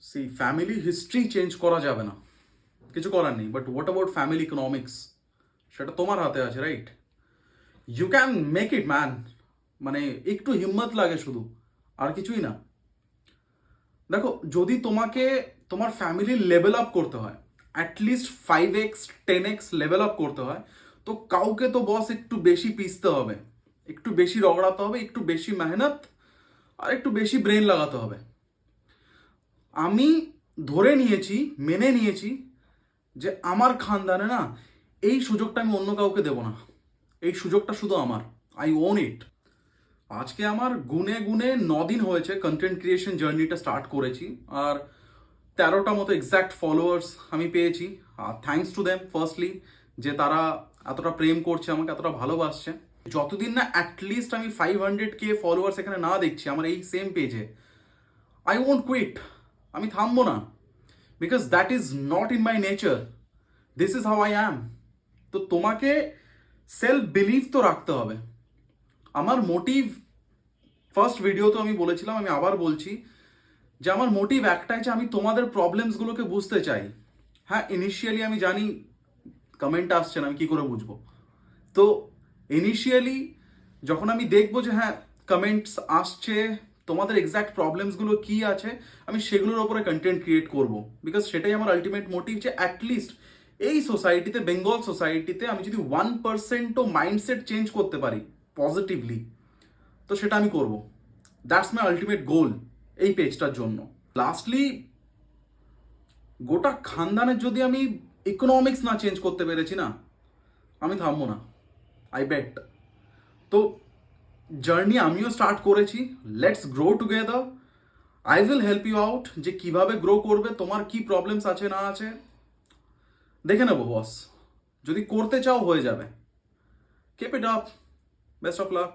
C family history change করা যাবে না, কিছু করার নেই। But what about family economics, সেটা তোমার হাতে আছে, right? You can make it man. মানে একটু হিম্মত লাগে শুধু, আর কিছুই না। দেখো, যদি তোমাকে তোমার ফ্যামিলির লেভেল আপ করতে হয়, at least 5x 10x level up করতে হয়, তো কাউকে তো বস একটু বেশি পিসতে হবে, একটু বেশি রগড়াতে হবে, একটু বেশি মেহনত আর একটু বেশি ব্রেন লাগাতে হবে। আমি ধরে নিয়েছি, মেনে নিয়েছি যে আমার খানদানে না এই সুযোগটা আমি অন্য কাউকে দেব না। এই সুযোগটা শুধু আমার। আই ওন ইট। আজকে আমার গুনে গুনে 9 দিন হয়েছে কন্টেন্ট ক্রিয়েশন জার্নিটা স্টার্ট করেছি, আর 13টা মতো এক্স্যাক্ট ফলোয়ার্স আমি পেয়েছি। আর থ্যাঙ্কস টু দেম ফার্স্টলি, যে তারা এতটা প্রেম করছে, আমাকে এতটা ভালোবাসছে। যতদিন না অ্যাটলিস্ট আমি 500K ফলোয়ার্স এখানে না দেখছি আমার এই সেম পেজে, আই ওন্ট কুইট। আমি থামবো না, because that is not in my nature. This is how I am. তো তোমাকে সেলফ বিলিভ তো রাখতে হবে। আমার মোটিভ, ফার্স্ট ভিডিও তো আমি বলেছিলাম, আমি আবার বলছি, যে আমার মোটিভ একটাই, যে আমি তোমাদের প্রবলেমসগুলোকে বুঝতে চাই। হ্যাঁ, ইনিশিয়ালি আমি জানি কমেন্ট আসছে না, আমি কি করে বুঝবো? তো ইনিশিয়ালি যখন আমি দেখবো যে হ্যাঁ কমেন্টস আসছে, তোমাদের এক্স্যাক্ট প্রবলেমসগুলো কি আছে, আমি সেগুলোর ওপরে কন্টেন্ট ক্রিয়েট করব। বিকজ সেটাই আমার আলটিমেট মোটিভ, যে অ্যাটলিস্ট এই সোসাইটিতে, বেঙ্গল সোসাইটিতে আমি যদি 1%ও মাইন্ডসেট চেঞ্জ করতে পারি পজিটিভলি, তো সেটা আমি করব। দ্যাটস মাই আলটিমেট গোল এই পেজটার জন্য। লাস্টলি, গোটা খানদানের যদি আমি ইকোনমিক্স না চেঞ্জ করতে পেরেছি না, আমি থামবো না, আই বেট। তো জার্নি আমিও স্টার্ট করেছি, let's grow together. I will help you out, যে কিভাবে গ্রো করবে, তোমার কি প্রবলেমস আছে না আছে দেখে নেবো বস। যদি করতে চাও হয়ে যাবে। Keep it up, best of luck.